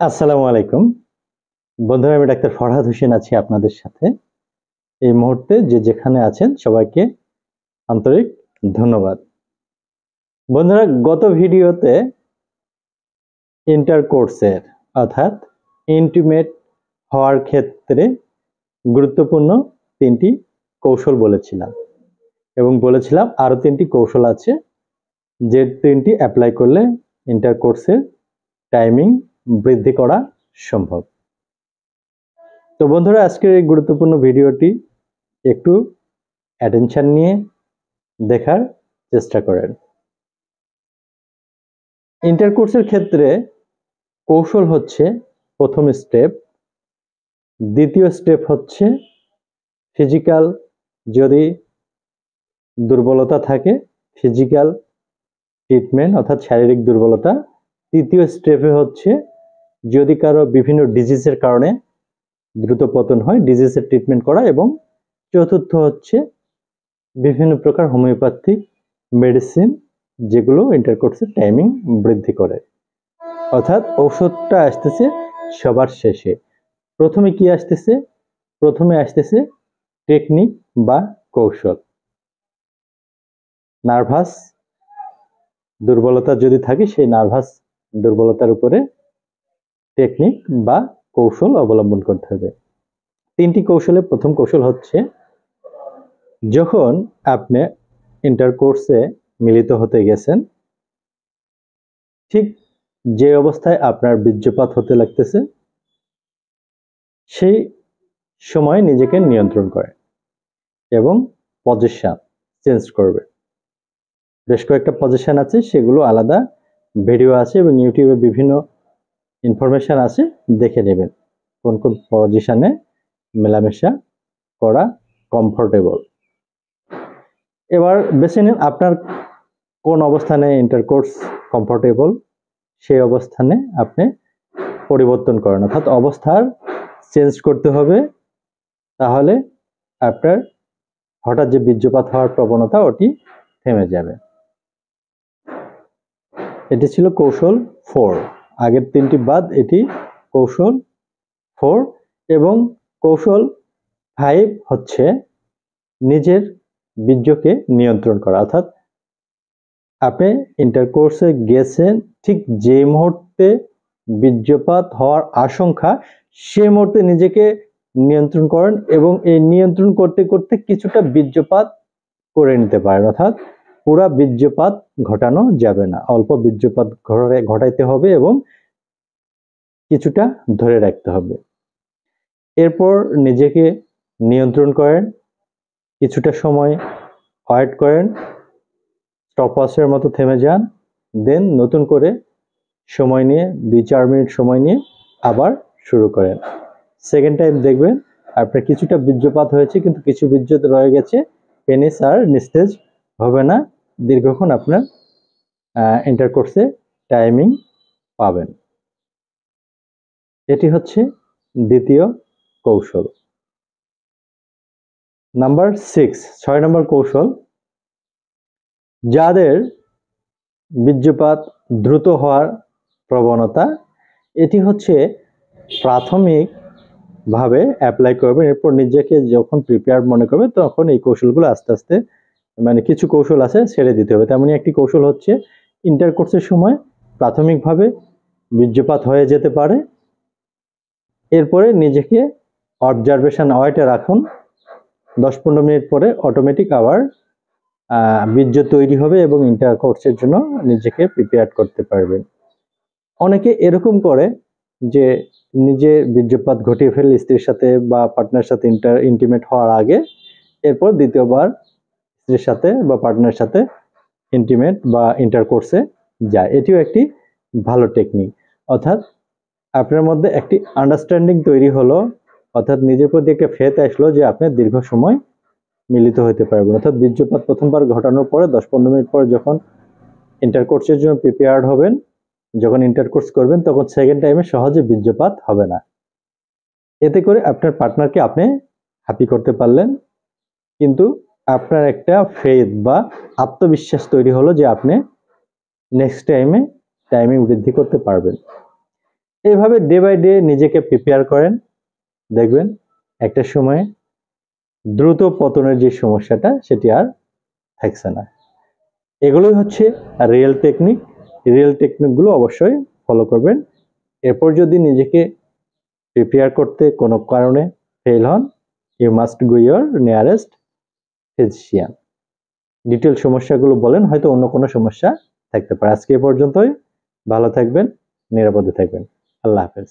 আসসালামু আলাইকুম বন্ধুরা, আমি ডাক্তার ফরহাদ হোসেন আছি আপনাদের সাথে। এই মুহূর্তে যে যেখানে আছেন সবাইকে আন্তরিক ধন্যবাদ। বন্ধুরা, গত ভিডিওতে ইন্টারকোর্সের অর্থাৎ ইন্টিমেট হওয়ার ক্ষেত্রে গুরুত্বপূর্ণ 3টি কৌশল বলেছিলাম এবং বলেছিলাম আরো 3টি কৌশল আছে যে 3টি অ্যাপ্লাই করলে ইন্টারকোর্সের টাইমিং বৃদ্ধি করা সম্ভব। তো বন্ধুরা, আজকের এই গুরুত্বপূর্ণ ভিডিওটি একটু অ্যাটেনশন নিয়ে দেখার চেষ্টা করেন। ইন্টারকোর্সের ক্ষেত্রে কৌশল হচ্ছে প্রথম স্টেপ, দ্বিতীয় স্টেপ হচ্ছে ফিজিক্যাল যদি দুর্বলতা থাকে ফিজিক্যাল ট্রিটমেন্ট অর্থাৎ শারীরিক দুর্বলতা, তৃতীয় স্টেপে হচ্ছে যদি কারো বিভিন্ন ডিজিজের কারণে দ্রুত পতন হয় ডিজিজের ট্রিটমেন্ট করা, এবং চতুর্থ হচ্ছে বিভিন্ন প্রকার হোমিওপ্যাথিক মেডিসিন যেগুলো ইন্টারকোর্সের টাইমিং বৃদ্ধি করে। অর্থাৎ ঔষধটা আসতেছে সবার শেষে। প্রথমে কি আসতেছে? প্রথমে আসতেছে টেকনিক বা কৌশল। নার্ভাস দুর্বলতা যদি থাকে সেই নার্ভাস দুর্বলতার উপরে টেকনিক বা কৌশল অবলম্বন করতে হবে। 3টি কৌশলে প্রথম কৌশল হচ্ছে যখন আপনি ইন্টারকোর্সে মিলিত হতে গেছেন, ঠিক যে অবস্থায় আপনার বীর্যপাত হতে লাগতেছে সেই সময় নিজেকে নিয়ন্ত্রণ করে এবং পজিশন চেঞ্জ করবে। বেশ কয়েকটা পজিশন আছে, সেগুলো আলাদা ভিডিও আছে এবং ইউটিউবে বিভিন্ন ইনফরমেশন আছে, দেখে নেবেন কোন কোন পজিশনে মেলামেশা করা কমফোর্টেবল। এবার বেছে নিন আপনার কোন অবস্থানে ইন্টারকোর্স কমফোর্টেবল, সেই অবস্থানে আপনি পরিবর্তন করেন, অর্থাৎ অবস্থার চেঞ্জ করতে হবে। তাহলে আপনার হঠাৎ যে বীর্যপাত হওয়ার প্রবণতা ওটি থেমে যাবে। এটি ছিল কৌশল 4। আগের 3টি বাদ এটি কৌশল 4। এবং কৌশল 5 হচ্ছে নিজের বীর্যকে নিয়ন্ত্রণ করা। অর্থাৎ আপনি ইন্টারকোর্সে গেছেন, ঠিক যে মুহূর্তে বীর্যপাত হওয়ার আশঙ্কা সেই মুহূর্তে নিজেকে নিয়ন্ত্রণ করেন এবং এই নিয়ন্ত্রণ করতে করতে কিছুটা বীর্যপাত করে নিতে পারেন। অর্থাৎ পুরা বীর্যপাত ঘটানো যাবে না, অল্প বীর্যপাত ঘটাইতে হবে এবং কিছুটা ধরে রাখতে হবে। এরপর নিজেকে নিয়ন্ত্রণ করেন, কিছুটা সময় ওয়েট করেন, স্টপওয়াচের মতো থেমে যান, দেন নতুন করে সময় নিয়ে 2-4 মিনিট সময় নিয়ে আবার শুরু করেন। সেকেন্ড টাইম দেখবেন আপনার কিছুটা বীর্যপাত হয়েছে কিন্তু কিছু বীর্য রয়ে গেছে, পেনিস আর নিস্তেজ হবে না, দীর্ঘক্ষণ আপনার ইন্টারকোর্সে টাইমিং পাবেন। এটি হচ্ছে দ্বিতীয় কৌশল। নাম্বার 6 নম্বর কৌশল, যাদের বীর্যপাত দ্রুত হওয়ার প্রবণতা, এটি হচ্ছে প্রাথমিকভাবে অ্যাপ্লাই করবেন। এরপর নিজেকে যখন প্রিপেয়ার মনে করবে তখন এই কৌশলগুলো আস্তে আস্তে কিছু কৌশল আছে ছেড়ে দিতে হবে। তেমনি একটি কৌশল হচ্ছে ইন্টারকোর্সের সময় প্রাথমিকভাবে বীর্যপাত হয়ে যেতে পারে, এরপরে নিজেকে অবজারভেশন ওয়েটে রাখুন, 10-15 মিনিট পরে অটোমেটিক আবার বীর্য তৈরি হবে এবং ইন্টারকোর্সের জন্য নিজেকে প্রিপেয়ার করতে পারবেন। অনেকে এরকম করে যে নিজে বীর্যপাত ঘটিয়ে ফেলে স্ত্রীর সাথে বা পার্টনারের সাথে ইন্টিমেট হওয়ার আগে, এরপর দ্বিতীয়বার স্ত্রীর সাথে বা পার্টনারের সাথে ইন্টিমেট বা ইন্টারকোর্সে যায়। এটিও একটি ভালো টেকনিক। অর্থাৎ আপনার মধ্যে একটি আন্ডারস্ট্যান্ডিং তৈরি হলো, অর্থাৎ নিজের প্রতি একটা ফেথ আসলো যে আপনি দীর্ঘ সময় মিলিত হতে পারবেন। অর্থাৎ বীর্যপাত প্রথমবার ঘটানোর পরে 10-15 মিনিট পর যখন ইন্টারকোর্সের জন্য প্রিপেয়ার্ড হবেন, যখন ইন্টারকোর্স করবেন তখন সেকেন্ড টাইমে সহজে বীর্যপাত হবে না। এতে করে আপনার পার্টনারকে আপনি হ্যাপি করতে পারলেন, কিন্তু আপনার একটা ফেথ বা আত্মবিশ্বাস তৈরি হলো যে আপনি নেক্সট টাইমে টাইমিং বৃদ্ধি করতে পারবেন। এইভাবে ডে বাই ডে নিজেকে প্রিপেয়ার করেন, দেখবেন একটা সময়ে দ্রুত পতনের যে সমস্যাটা সেটি আর থাকছে না। এগুলোই হচ্ছে রিয়েল টেকনিক। রিয়েল টেকনিকগুলো অবশ্যই ফলো করবেন। এরপর যদি নিজেকে প্রিপেয়ার করতে কোনো কারণে ফেল হন, you must go your nearest physician. Detail সমস্যাগুলো বলেন, হয়তো অন্য কোনো সমস্যা থাকতে পারে। আজকে এ পর্যন্তই। ভালো থাকবেন, নিরাপদে থাকবেন। আল্লাহ হাফেজ।